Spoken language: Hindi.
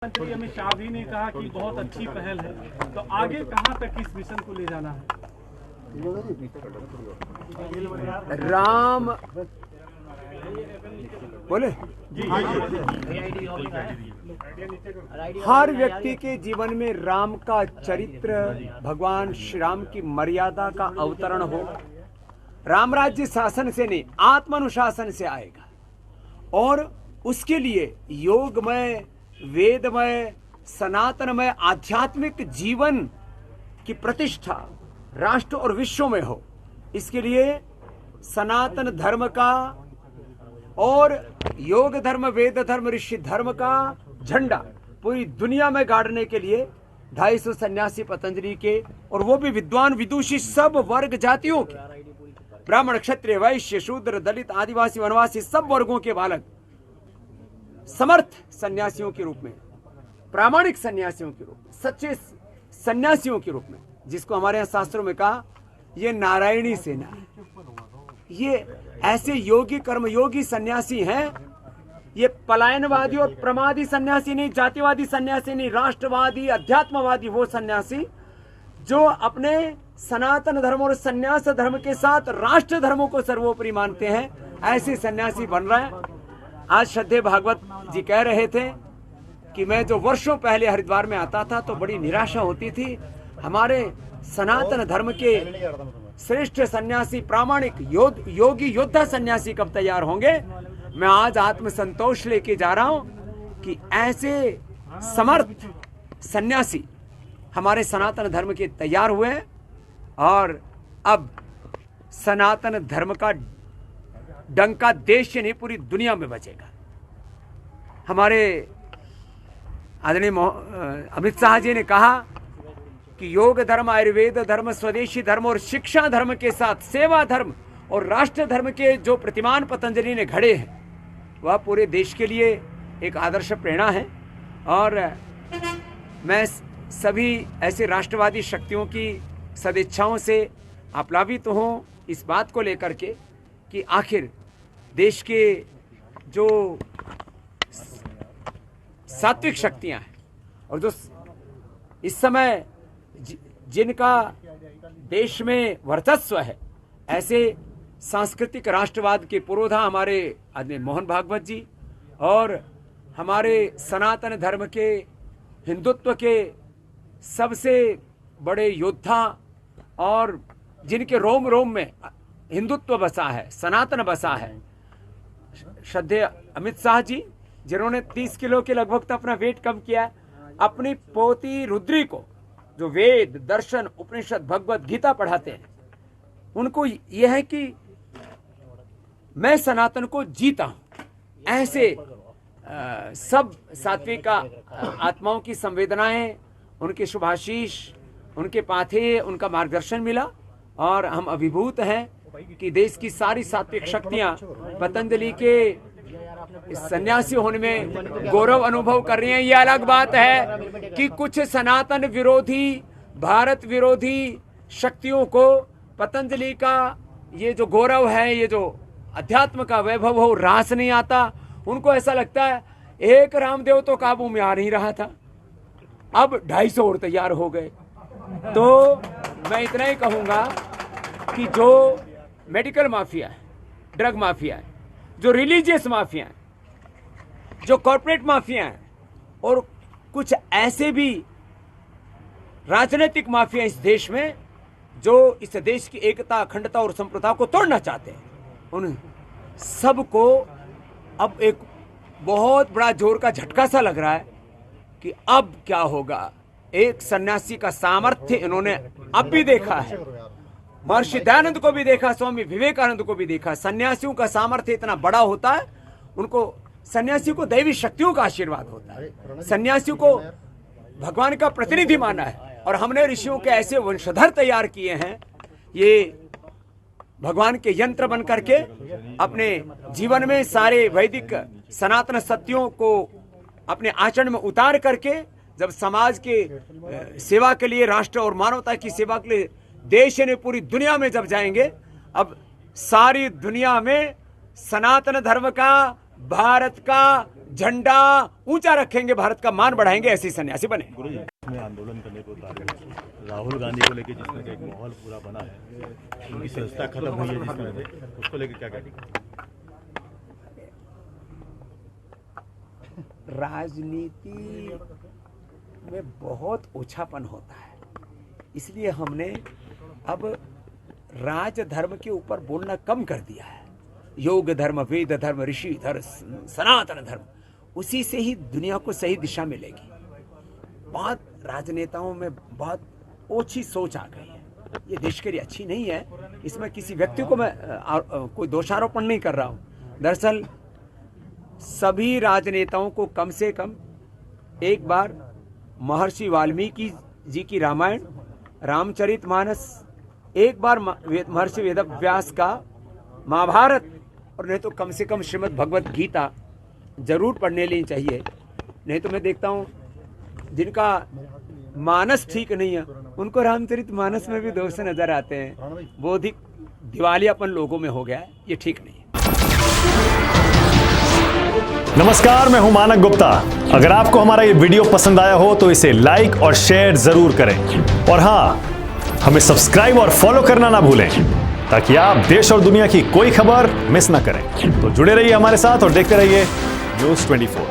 मंत्री अमित शाह भी ने कहा कि बहुत अच्छी पहल है, तो आगे कहां तक इस मिशन को ले जाना है? राम बोले हर व्यक्ति के जीवन में राम का चरित्र, भगवान श्री राम की मर्यादा का अवतरण हो। राम राज्य शासन से नहीं, आत्मानुशासन से आएगा और उसके लिए योगमय, वेदमय, सनातनमय आध्यात्मिक जीवन की प्रतिष्ठा राष्ट्र और विश्व में हो। इसके लिए सनातन धर्म का और योग धर्म, वेद धर्म, ऋषि धर्म का झंडा पूरी दुनिया में गाड़ने के लिए 250 सन्यासी पतंजलि के, और वो भी विद्वान विदुषी सब वर्ग जातियों के, ब्राह्मण, क्षत्रिय, वैश्य, शूद्र, दलित, आदिवासी, वनवासी सब वर्गों के बालक समर्थ सन्यासियों के रूप में, प्रामाणिक सन्यासियों के रूप में, सच्चे सन्यासियों के रूप में, जिसको हमारे यहाँ शास्त्रों में कहा ये नारायणी सेना है। ये ऐसे योगी, कर्मयोगी सन्यासी हैं। ये पलायनवादी और प्रमादी सन्यासी नहीं, जातिवादी सन्यासी नहीं, राष्ट्रवादी, अध्यात्मवादी वो सन्यासी जो अपने सनातन धर्म और सन्यास धर्म के साथ राष्ट्र धर्मों को सर्वोपरि मानते हैं। ऐसे सन्यासी बन रहे हैं। आज श्रद्धेय भागवत जी कह रहे थे कि मैं जो वर्षों पहले हरिद्वार में आता था तो बड़ी निराशा होती थी, हमारे सनातन धर्म के श्रेष्ठ सन्यासी, प्रामाणिक योगी योद्धा सन्यासी कब तैयार होंगे। मैं आज आत्मसंतोष लेके जा रहा हूं कि ऐसे समर्थ सन्यासी हमारे सनातन धर्म के तैयार हुए और अब सनातन धर्म का डंका देश से नहीं पूरी दुनिया में बजेगा। हमारे आदरणीय अमित शाह जी ने कहा कि योग धर्म, आयुर्वेद धर्म, स्वदेशी धर्म और शिक्षा धर्म के साथ सेवा धर्म और राष्ट्र धर्म के जो प्रतिमान पतंजलि ने घड़े हैं वह पूरे देश के लिए एक आदर्श प्रेरणा है। और मैं सभी ऐसे राष्ट्रवादी शक्तियों की सदिच्छाओं से आप्लावित हूँ इस बात को लेकर के कि आखिर देश के जो सात्विक शक्तियां हैं और जो इस समय जिनका देश में वर्चस्व है, ऐसे सांस्कृतिक राष्ट्रवाद के पुरोधा हमारे आदरणीय मोहन भागवत जी और हमारे सनातन धर्म के, हिंदुत्व के सबसे बड़े योद्धा और जिनके रोम रोम में हिंदुत्व बसा है, सनातन बसा है, श्रद्धेय अमित शाह जी, जिन्होंने 30 किलो के लगभग तो अपना वेट कम किया, अपनी पोती रुद्री को जो वेद, दर्शन, उपनिषद, भगवत गीता पढ़ाते हैं, उनको यह है कि मैं सनातन को जीता हूं। ऐसे सब सात्विक आत्माओं की संवेदनाएं, उनके शुभाशीष, उनके पाथे, उनका मार्गदर्शन मिला और हम अभिभूत हैं कि देश की सारी सात्विक शक्तियां पतंजलि के सन्यासी होने में गौरव अनुभव कर रही हैं। ये अलग बात है कि कुछ सनातन विरोधी, भारत विरोधी शक्तियों को पतंजलि का ये जो गौरव है, ये जो अध्यात्म का वैभव हो, रास नहीं आता। उनको ऐसा लगता है एक रामदेव तो काबू में आ नहीं रहा था, अब 250 और तैयार हो गए। तो मैं इतना ही कहूंगा कि जो मेडिकल माफिया है, ड्रग माफिया है, जो रिलीजियस माफिया है, जो कॉर्पोरेट माफिया है और कुछ ऐसे भी राजनीतिक माफिया इस देश में जो इस देश की एकता, अखंडता और संप्रभुता को तोड़ना चाहते हैं, उन सबको अब एक बहुत बड़ा जोर का झटका सा लग रहा है कि अब क्या होगा। एक सन्यासी का सामर्थ्य इन्होंने अब भी देखा है, महर्षि दयानंद को भी देखा, स्वामी विवेकानंद को भी देखा। सन्यासियों का सामर्थ्य इतना बड़ा होता है, उनको, सन्यासियों को दैवी शक्तियों का आशीर्वाद होता है, सन्यासियों को भगवान का प्रतिनिधि माना है और हमने ऋषियों के ऐसे वंशधर तैयार किए हैं, ये भगवान के यंत्र बन करके अपने जीवन में सारे वैदिक सनातन सत्यों को अपने आचरण में उतार करके जब समाज के सेवा के लिए, राष्ट्र और मानवता की सेवा के लिए देश ने पूरी दुनिया में जब जाएंगे, अब सारी दुनिया में सनातन धर्म का, भारत का, झंडा ऊंचा रखेंगे, भारत का मान बढ़ाएंगे, ऐसे सन्यासी बने। गुरु जी, इसमें आंदोलन करने को उतारे राहुल गांधी को लेकर जिसमें से एक माहौल पूरा बना है, उनकी संस्था खत्म हुई है जिसमें से, उसको लेकर क्या कहेंगे? राजनीति में बहुत ओछापन होता है, इसलिए हमने अब राज धर्म के ऊपर बोलना कम कर दिया है। योग धर्म, वेद धर्म, ऋषि धर्म, सनातन धर्म, उसी से ही दुनिया को सही दिशा मिलेगी। बहुत राजनेताओं में बहुत ओछी सोच आ गई है, ये देश के लिए अच्छी नहीं है। इसमें किसी व्यक्ति को मैं कोई दोषारोपण नहीं कर रहा हूँ। दरअसल सभी राजनेताओं को कम से कम एक बार महर्षि वाल्मीकि जी की रामायण, रामचरितमानस, एक बार महर्षि वेदव्यास का महाभारत, और नहीं तो कम से कम श्रीमद् भगवत गीता जरूर पढ़ने लेनी चाहिए। नहीं तो मैं देखता हूँ जिनका मानस ठीक नहीं है, उनको रामचरितमानस में भी दोष नजर आते हैं। वो अधिक दिवालियापन लोगों में हो गया है, ये ठीक नहीं है। नमस्कार, मैं हूं मानक गुप्ता। अगर आपको हमारा ये वीडियो पसंद आया हो तो इसे लाइक और शेयर जरूर करें, और हां, हमें सब्सक्राइब और फॉलो करना ना भूलें ताकि आप देश और दुनिया की कोई खबर मिस ना करें। तो जुड़े रहिए हमारे साथ और देखते रहिए न्यूज़ 24।